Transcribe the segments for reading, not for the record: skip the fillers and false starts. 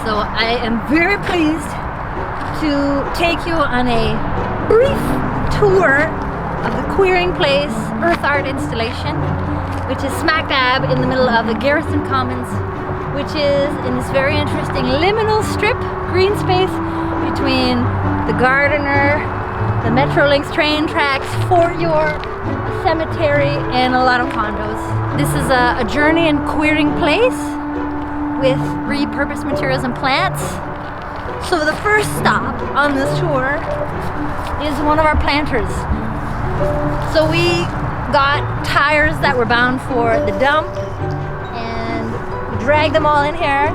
So I am very pleased to take you on a brief tour of the Queering Place Earth Art installation, which is smack dab in the middle of the Garrison Commons, which is in this very interesting liminal strip, green space, between the Gardener, the Metrolinx train tracks, Fort York, a cemetery, and a lot of condos. This is a journey in Queering Place with repurposed materials and plants. So the first stop on this tour is one of our planters. So we got tires that were bound for the dump and we dragged them all in here,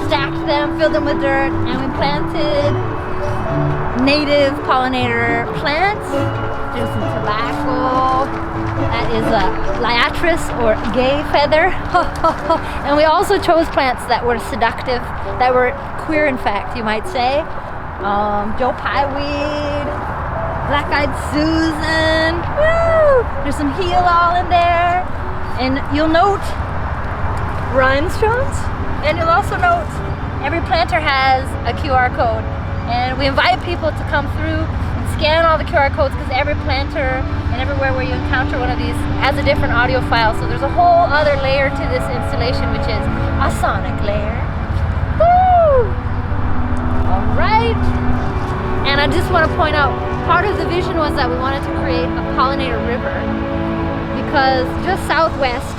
stacked them, filled them with dirt, and we planted native pollinator plants. There's some tobacco. That is a liatris or gay feather. And we also chose plants that were seductive, that were queer in fact, you might say. Joe Pye weed, black-eyed Susan. Woo! There's some heel all in there. And you'll note rhinestones. And you'll also note every planter has a QR code. And we invite people to come through and scan all the QR codes because every planter and everywhere where you encounter one of these has a different audio file. So there's a whole other layer to this installation, which is a sonic layer. Woo! All right. And I just want to point out, part of the vision was that we wanted to create a pollinator river because just southwest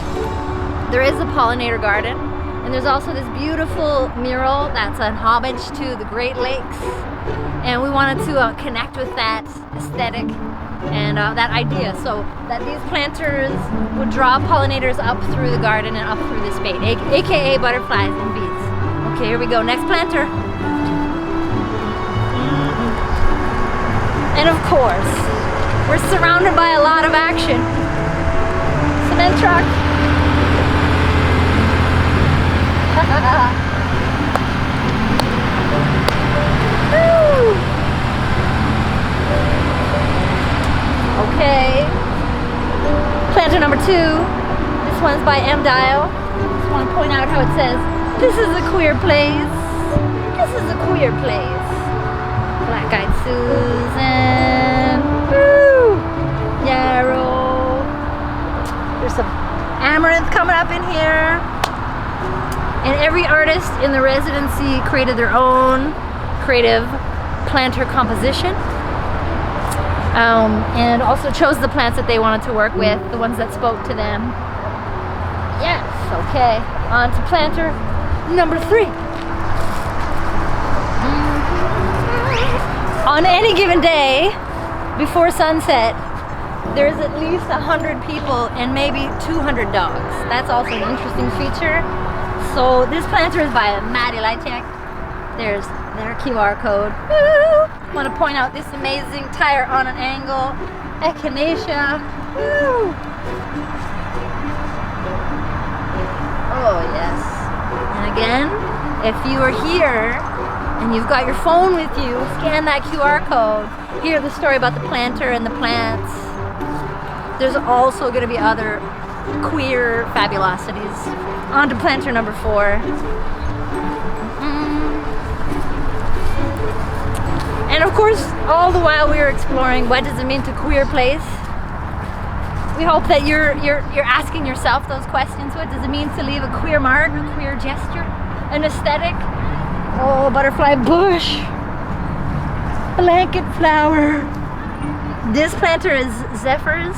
there is a pollinator garden. And there's also this beautiful mural that's an homage to the Great Lakes. And we wanted to connect with that aesthetic and that idea, so that these planters would draw pollinators up through the garden and up through this bait, aka butterflies and bees. Okay, here we go, next planter. And of course, we're surrounded by a lot of action. Cement truck. Okay, planter number 2. This one's by M. Dial. Just want to point out how it says, "This is a queer place. This is a queer place." Black-eyed Susan. Woo! Yarrow. There's some amaranth coming up in here. And every artist in the residency created their own creative planter composition. And also chose the plants that they wanted to work with, the ones that spoke to them. Yes, okay. On to planter number 3. On any given day, before sunset, there's at least 100 people and maybe 200 dogs. That's also an interesting feature. So this planter is by Naty Lighttech. There's their QR code. Woo! I want to point out this amazing tire on an angle. Echinacea. Woo! Oh yes. And again, if you are here and you've got your phone with you, scan that QR code. Hear the story about the planter and the plants. There's also going to be other queer fabulosities. On to planter number 4. And of course, all the while we were exploring what does it mean to queer place. We hope that you're asking yourself those questions. What does it mean to leave a queer mark, a queer gesture, an aesthetic? Oh, butterfly bush, blanket flower. This planter is Zephyrs.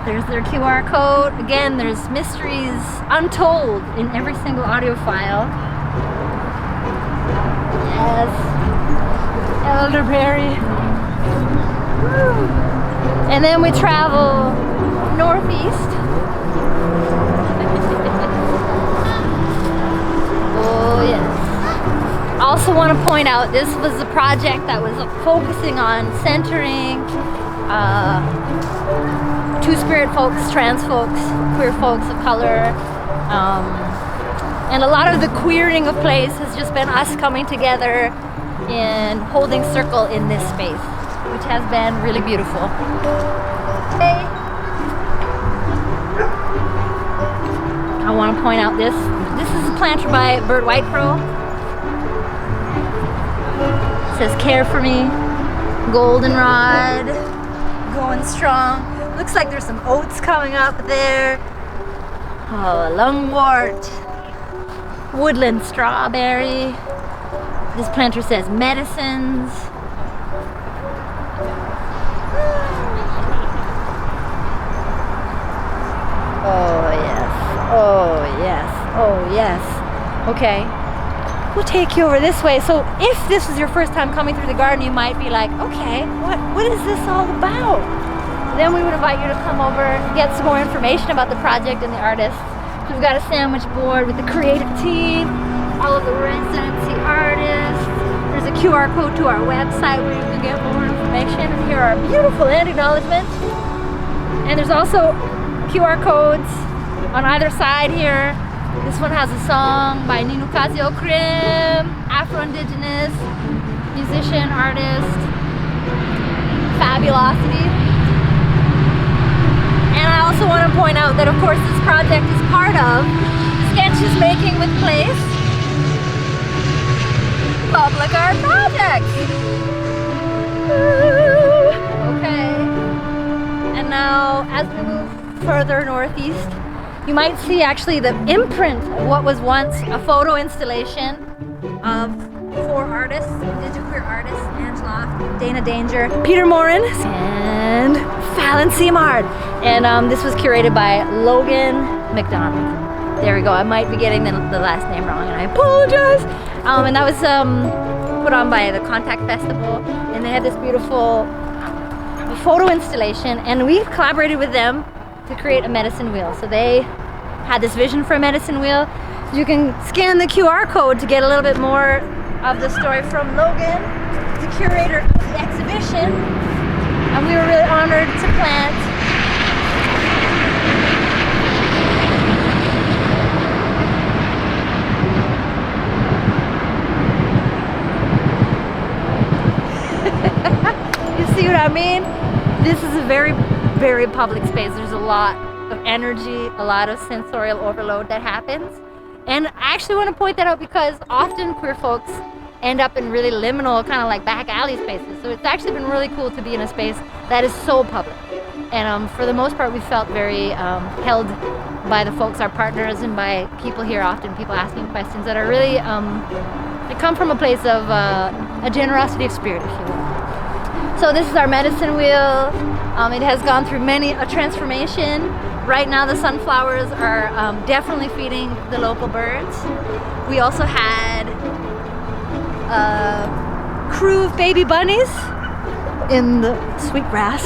There's their QR code. Again, there's mysteries untold in every single audio file. Yes. Elderberry. Woo. And then we travel northeast. Oh yes. Also want to point out, this was a project that was focusing on centering Two-Spirit folks, trans folks, queer folks of color. And a lot of the queering of place has just been us coming together and holding circle in this space, which has been really beautiful. Hey. I want to point out this is a planter by Bird White Pro. says care for me. Goldenrod, going strong. Looks like there's some oats coming up there. Oh, lungwort. Woodland strawberry. This planter says medicines. Oh yes, oh yes, oh yes. Okay, we'll take you over this way. So if this is your first time coming through the garden, you might be like, okay, what is this all about? Then we would invite you to come over, get some more information about the project and the artists. So we've got a sandwich board with the creative team, all of the residency artists. There's a QR code to our website where you can get more information. And here are beautiful land acknowledgements. And there's also QR codes on either side here. This one has a song by Ninukazio Krim, Afro-Indigenous musician, artist, fabulosity. And I also want to point out that, of course, this project is part of Sketches Making with Place Public Art Project. Okay. And now, as we move further northeast, you might see actually the imprint of what was once a photo installation of 4 artists, indigenous artists, Angela, Dana Danger, Peter Morin, and Fallon Seymour. And this was curated by Logan McDonald. There we go. I might be getting the last name wrong, and I apologize. And that was put on by the Contact Festival, and they had this beautiful photo installation, and we collaborated with them to create a medicine wheel. So they had this vision for a medicine wheel. You can scan the QR code to get a little bit more of the story from Logan, the curator of the exhibition. And we were really honored to plant you see what I mean? This is a very, very public space. There's a lot of energy, a lot of sensorial overload that happens. And I actually want to point that out because often queer folks end up in really liminal, kind of like back alley spaces. So it's actually been really cool to be in a space that is so public. And for the most part, we felt very held by the folks, our partners, and by people here, often people asking questions that are really, they come from a place of a generosity of spirit, if you will. So this is our medicine wheel. It has gone through many a transformation. Right now the sunflowers are definitely feeding the local birds. We also had a crew of baby bunnies in the sweetgrass.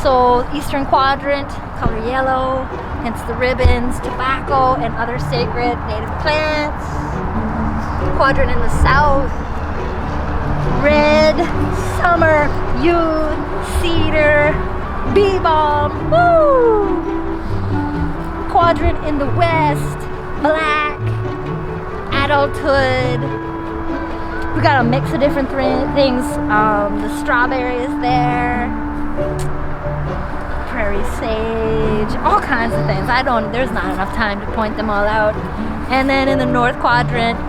So eastern quadrant, color yellow, hence the ribbons, tobacco and other sacred native plants. Quadrant in the south, red, summer, youth, cedar, bee balm, woo! Quadrant in the west, black, adulthood. We got a mix of different things. The strawberry is there, prairie sage, all kinds of things. There's not enough time to point them all out. And then in the north quadrant,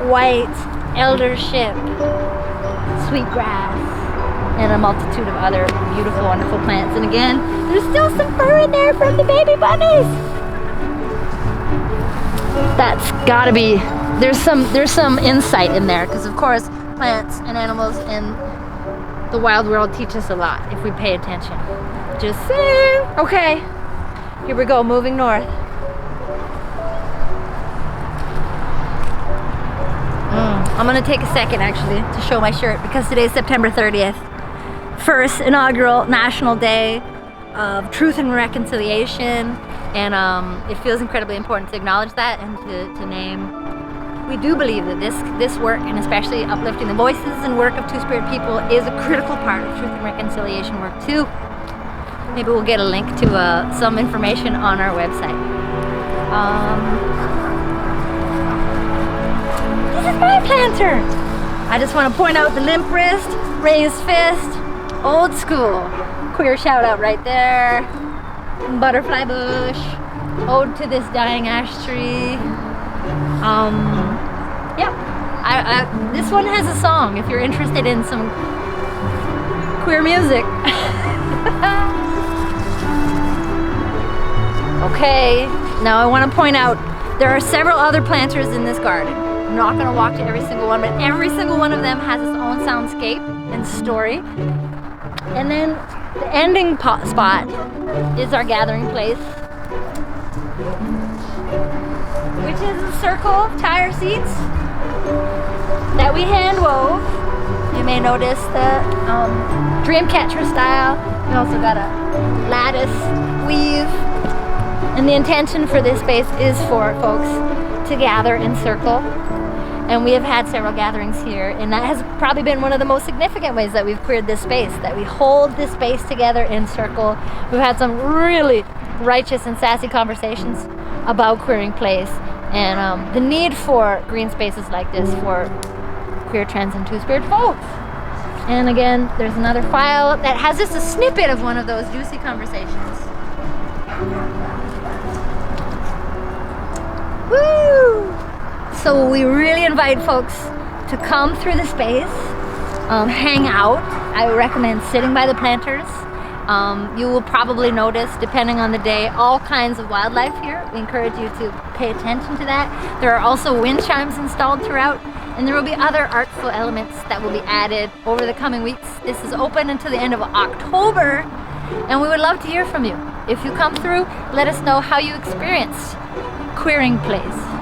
white, eldership, sweetgrass, and a multitude of other beautiful, wonderful plants. And again, there's still some fur in there from the baby bunnies. That's gotta be, there's some insight in there, because of course plants and animals in the wild world teach us a lot if we pay attention. Just saying. Okay, here we go, moving north. I'm gonna take a second actually to show my shirt because today's September 30th. First inaugural National Day of Truth and Reconciliation, and it feels incredibly important to acknowledge that and to name. We do believe that this work, and especially uplifting the voices and work of Two-Spirit people, is a critical part of Truth and Reconciliation work too. Maybe we'll get a link to some information on our website. This is my planter. I just want to point out the limp wrist, raised fist, old school. Queer shout out right there. Butterfly bush, ode to this dying ash tree. Yeah, This one has a song if you're interested in some queer music. Okay, now I want to point out there are several other planters in this garden. I'm not going to walk to every single one, but every single one of them has its own soundscape and story. And then the ending spot is our gathering place, which is a circle of tire seats that we hand wove. You may notice the Dreamcatcher style. We also got a lattice weave. And the intention for this space is for folks to gather in circle. And we have had several gatherings here, and that has probably been one of the most significant ways that we've queered this space, that we hold this space together in circle. We've had some really righteous and sassy conversations about queering place and the need for green spaces like this for queer, trans, and two-spirit folks. And again, there's another file that has just a snippet of one of those juicy conversations. Woo! So we really invite folks to come through the space, hang out. I would recommend sitting by the planters. You will probably notice, depending on the day, all kinds of wildlife here. We encourage you to pay attention to that. There are also wind chimes installed throughout, and there will be other artful elements that will be added over the coming weeks. This is open until the end of October, and we would love to hear from you. If you come through, let us know how you experienced queering place.